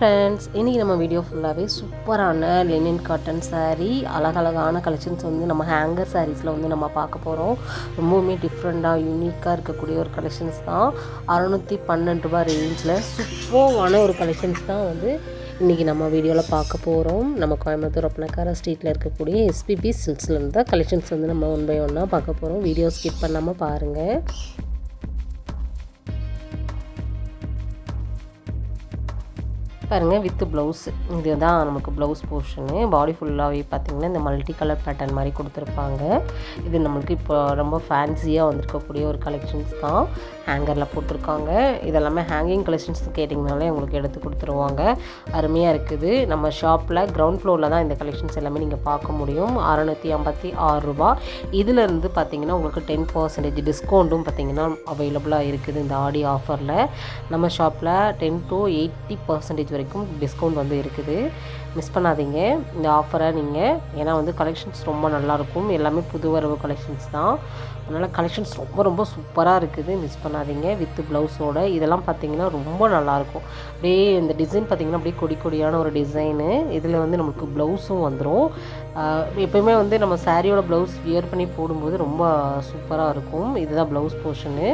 Friends, இன்றைக்கி நம்ம video ஃபுல்லாகவே சூப்பரான லினன் காட்டன் சாரீ, அழகழகான கலெக்ஷன்ஸ் வந்து நம்ம ஹேங்கர் சாரீஸில் வந்து நம்ம பார்க்க போகிறோம். ரொம்பவுமே டிஃப்ரெண்ட்டாக யூனிக்காக இருக்கக்கூடிய ஒரு கலெக்ஷன்ஸ் தான். 612 ரூபா ரேஞ்சில் சூப்பரான ஒரு கலெக்ஷன்ஸ் தான் வந்து இன்றைக்கி நம்ம வீடியோவில் பார்க்க போகிறோம். நம்ம கோயம்புத்தூர் ஒப்பனக்கார ஸ்ட்ரீட்டில் இருக்கக்கூடிய எஸ்பிபி சில்க்ஸ்லேருந்து தான் கலெக்ஷன்ஸ் வந்து நம்ம ஒன் பை ஒன்னாக பார்க்க போகிறோம். வீடியோ ஸ்கிப் பண்ணாமல் பாருங்கள். பாருங்கள், வித் ப்ளவுஸ். இதுதான் நமக்கு ப்ளவுஸ் போர்ஷனு. பாடி ஃபுல்லாகவே பார்த்திங்கன்னா இந்த மல்டி கலர் பேட்டர்ன் மாதிரி கொடுத்துருப்பாங்க. இது நம்மளுக்கு இப்போ ரொம்ப ஃபேன்சியாக வந்திருக்கக்கூடிய ஒரு கலெக்ஷன்ஸ் தான். ஹேங்கரில் போட்டிருக்காங்க. இதெல்லாமே ஹேங்கிங் கலெக்ஷன்ஸ் கேட்டிங்கனாலே உங்களுக்கு எடுத்து கொடுத்துருவாங்க. அருமையாக இருக்குது. நம்ம ஷாப்பில் கிரவுண்ட் ஃப்ளோரில் தான் இந்த கலெக்ஷன்ஸ் எல்லாமே நீங்கள் பார்க்க முடியும். 656 ரூபா. இதிலேருந்து பார்த்திங்கன்னா உங்களுக்கு 10% டிஸ்கவுண்ட்டும் பார்த்திங்கன்னா அவைலபிளாக இருக்குது இந்த ஆடி ஆஃபரில். நம்ம ஷாப்பில் 10 to 80% வரைக்கும் டிஸ்கவுண்ட் வந்து இருக்குது. மிஸ் பண்ணாதீங்க இந்த ஆஃபரை நீங்கள். ஏன்னா வந்து கலெக்ஷன்ஸ் ரொம்ப நல்லாயிருக்கும். எல்லாமே புது வரவு கலெக்ஷன்ஸ் தான். அதனால் கலெக்ஷன்ஸ் ரொம்ப சூப்பராக இருக்குது. மிஸ் பண்ணாதீங்க. வித் ப்ளவுஸோட இதெல்லாம் பார்த்திங்கன்னா ரொம்ப நல்லாயிருக்கும். அப்படியே இந்த டிசைன் பார்த்திங்கன்னா அப்படியே கொடியான ஒரு டிசைனு. இதில் வந்து நமக்கு ப்ளவுஸும் வந்துடும். எப்போயுமே வந்து நம்ம சாரியோட ப்ளவுஸ் வியர் பண்ணி போடும்போது ரொம்ப சூப்பராக இருக்கும். இதுதான் ப்ளவுஸ் போர்ஷனு.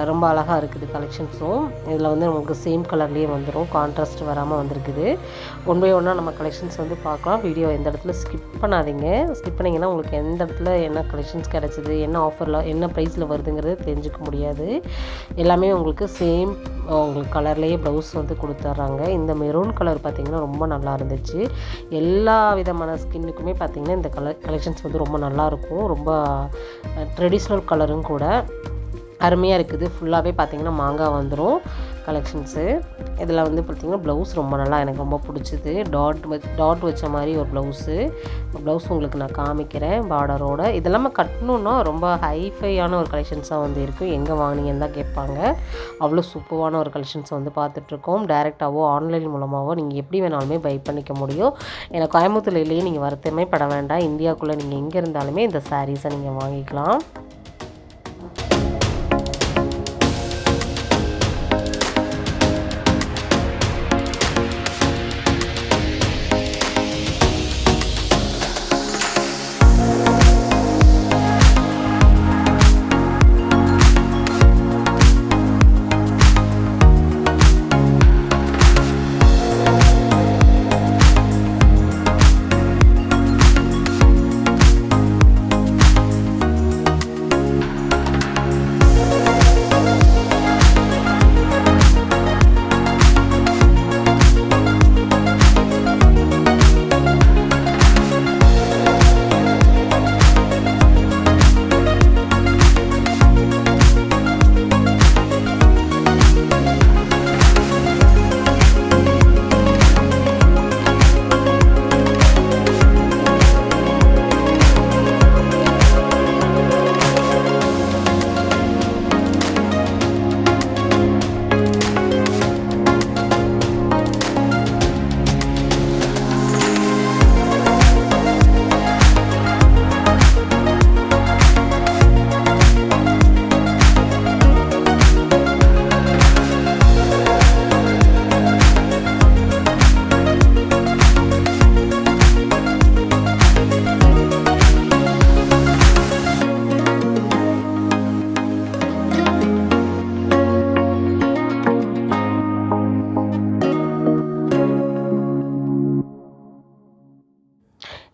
ரொம்ப அழகாக இருக்குது கலெக்ஷன்ஸும். இதில் வந்து நமக்கு சேம் கலர்லேயே வந்துடும், கான்ட்ராஸ்ட் வராமல் வந்திருக்குது. ஒன் பை ஒன்னாக நம்ம கலெக்ஷன்ஸ் வந்து பார்க்கலாம். வீடியோ எந்த இடத்துல ஸ்கிப் பண்ணாதீங்க. ஸ்கிப் பண்ணிங்கன்னா உங்களுக்கு எந்த இடத்துல என்ன கலெக்ஷன்ஸ் கிடச்சிது, என்ன ஆஃபரில் என்ன ப்ரைஸில் வருதுங்கிறது தெரிஞ்சுக்க முடியாது. எல்லாமே உங்களுக்கு சேம் உங்களுக்கு கலர்லேயே ப்ளவுஸ் வந்து கொடுத்துட்றாங்க. இந்த மெரூன் கலர் பார்த்திங்கன்னா ரொம்ப நல்லா இருந்துச்சு. எல்லா விதமான ஸ்கின்னுக்குமே பார்த்திங்கன்னா இந்த கலெக்ஷன்ஸ் வந்து ரொம்ப நல்லாயிருக்கும். ரொம்ப ட்ரெடிஷ்னல் கலரும் கூட. அருமையாக இருக்குது. ஃபுல்லாகவே பார்த்திங்கன்னா மாங்காய் வந்துடும் கலெக்ஷன்ஸு. இதில் வந்து பார்த்திங்கன்னா ப்ளவுஸ் ரொம்ப நல்லா எனக்கு ரொம்ப பிடிச்சிது. டாட் வச்ச மாதிரி ஒரு ப்ளவுஸ் உங்களுக்கு நான் காமிக்கிறேன் பார்டரோட. இதெல்லாமே கட்டணுன்னா ரொம்ப ஹைஃபையான ஒரு கலெக்ஷன்ஸாக வந்து இருக்கும். எங்கே வாங்கினீங்கன்னு தான் கேட்பாங்க. அவ்வளோ சூப்பரான ஒரு கலெக்ஷன்ஸ் வந்து பார்த்துட்ருக்கோம். டைரெக்டாகவோ ஆன்லைன் மூலமாகவோ நீங்கள் எப்படி வேணாலுமே பை பண்ணிக்க முடியும். ஏன்னா கோயம்புத்தூர்லேயே நீங்கள் வருத்தமே பட வேண்டாம். இந்தியாவுக்குள்ளே நீங்கள் எங்கே இருந்தாலுமே இந்த சாரீஸை நீங்கள் வாங்கிக்கலாம்.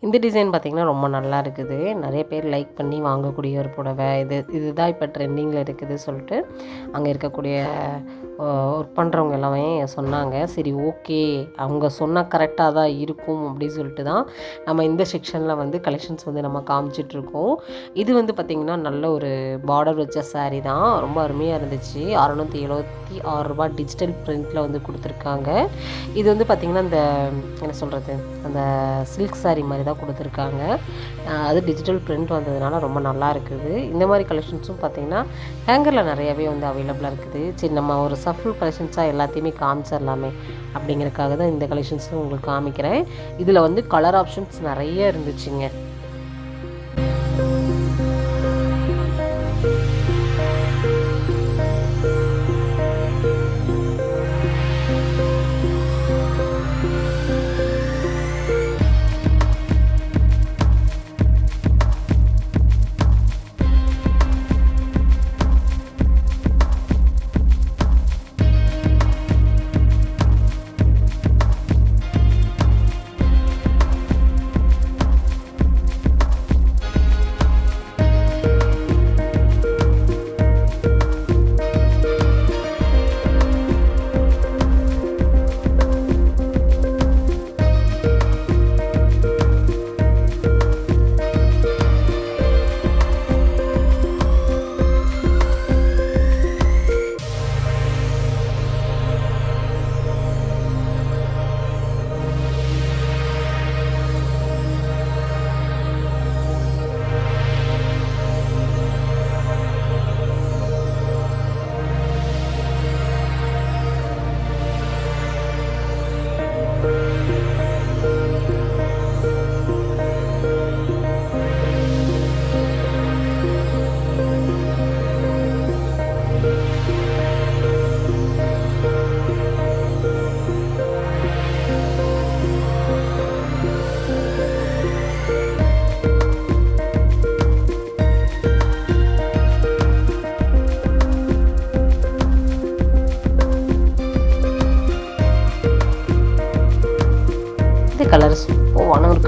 இந்த டிசைன் பார்த்திங்கன்னா ரொம்ப நல்லா இருக்குது. நிறைய பேர் லைக் பண்ணி வாங்கக்கூடிய ஒரு புடவை. இதுதான் இப்போ ட்ரெண்டிங்கில் இருக்குது சொல்லிட்டு அங்கே இருக்கக்கூடிய ஒர்க் பண்ணுறவங்க எல்லாமே சொன்னாங்க. சரி, ஓகே, அவங்க சொன்னால் கரெக்டாக தான் இருக்கும் அப்படின்னு சொல்லிட்டு தான் நம்ம இந்த செக்ஷனில் வந்து கலெக்ஷன்ஸ் வந்து நம்ம காமிச்சிட்ருக்கோம். இது வந்து பார்த்திங்கன்னா நல்ல ஒரு பார்டர் வச்ச சாரீ தான். ரொம்ப அருமையாக இருந்துச்சு. 676 ரூபா டிஜிட்டல் பிரிண்டில் வந்து கொடுத்துருக்காங்க. இது வந்து பார்த்திங்கன்னா இந்த என்ன சொல்கிறது, அந்த சில்க் சாரீ மாதிரி தான் கொடுத்துருக்காங்க. அது டிஜிட்டல் பிரிண்ட் வந்ததுனால ரொம்ப நல்லா இருக்குது. இந்த மாதிரி கலெக்ஷன்ஸும் பார்த்திங்கன்னா ஹேங்கரில் நிறையாவே வந்து அவைலபிளாக இருக்குது. சரி, நம்ம ஒரு சஃபுல் கலெக்ஷன்ஸாக எல்லாத்தையுமே காமிச்சிடலாமே அப்படிங்கிறதுக்காக தான் இந்த கலெக்ஷன்ஸும் உங்களுக்கு காமிக்கிறேன். இதில் வந்து கலர் ஆப்ஷன்ஸ் நிறைய இருந்துச்சுங்க.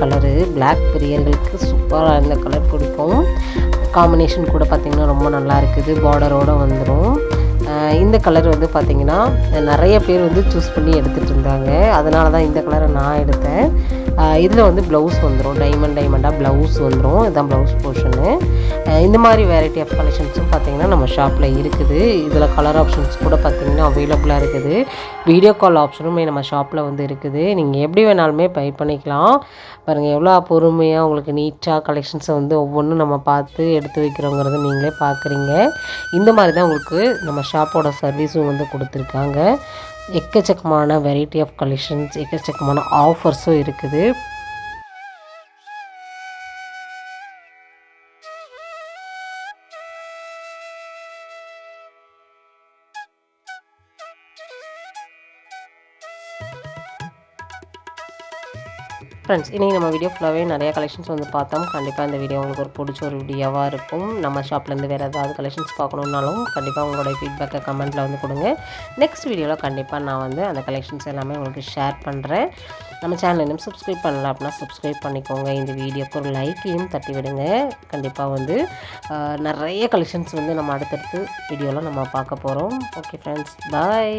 கலரு. பிளாக் பிரியர்களுக்கு சூப்பராக இந்த கலர் பிடிக்கும். காம்பினேஷன் கூட பார்த்திங்கன்னா ரொம்ப நல்லா இருக்குது. பார்டரோடு வந்துடும். இந்த கலர் வந்து பார்த்திங்கன்னா நிறைய பேர் வந்து சூஸ் பண்ணி எடுத்துகிட்டு இருந்தாங்க. அதனால தான் இந்த கலரை நான் எடுத்தேன். இதில் வந்து ப்ளவுஸ் வந்துடும். டைமண்டாக ப்ளவுஸ் வந்துடும். இதுதான் ப்ளவுஸ் போர்ஷனு. இந்த மாதிரி வெரைட்டி ஆஃப் கலெக்ஷன்ஸும் பார்த்திங்கன்னா நம்ம ஷாப்பில் இருக்குது. இதில் கலர் ஆப்ஷன்ஸ் கூட பார்த்திங்கன்னா அவைலபிளாக இருக்குது. வீடியோ கால் ஆப்ஷனுமே நம்ம ஷாப்பில் வந்து இருக்குது. நீங்கள் எப்படி வேணாலுமே பை பண்ணிக்கலாம். பாருங்கள் எவ்வளோ பொறுமையாக உங்களுக்கு நீட்டாக கலெக்ஷன்ஸை வந்து ஒவ்வொன்றும் நம்ம பார்த்து எடுத்து வைக்கிறோங்கிறத நீங்களே பார்க்குறீங்க. இந்த மாதிரி தான் உங்களுக்கு நம்ம ஷாப்போட சர்வீஸும் வந்து கொடுத்துருக்காங்க. எக்கச்சக்கமான வெரைட்டி ஆஃப் கலெக்ஷன்ஸ், எக்கச்சக்கமான ஆஃபர்ஸும் இருக்குது. ஃப்ரெண்ட்ஸ், இன்றைக்கி நம்ம வீடியோ ஃபுல்லாகவே நிறையா கலெக்ஷன்ஸ் வந்து பார்த்தோம். கண்டிப்பாக இந்த வீடியோ உங்களுக்கு ஒரு பிடிச்ச ஒரு வீடியோவாக இருக்கும். நம்ம ஷாப்லேருந்து வேறு ஏதாவது கலெக்ஷன்ஸ் பார்க்கணுன்னாலும் கண்டிப்பாக உங்களோட ஃபீட்பேக்கை கமெண்ட்டில் வந்து கொடுங்க. நெக்ஸ்ட் வீடியோவில் கண்டிப்பாக நான் வந்து அந்த கலெக்ஷன்ஸ் எல்லாமே உங்களுக்கு ஷேர் பண்ணுறேன். நம்ம சேனல் இன்னும் சப்ஸ்கிரைப் பண்ணல அப்படின்னா சப்ஸ்கிரைப் பண்ணிக்கோங்க. இந்த வீடியோக்கு ஒரு லைக்கையும் தட்டி விடுங்க. கண்டிப்பாக வந்து நிறைய கலெக்ஷன்ஸ் வந்து நம்ம அடுத்தடுத்து வீடியோவில் நம்ம பார்க்க போகிறோம். ஓகே ஃப்ரெண்ட்ஸ், பாய்.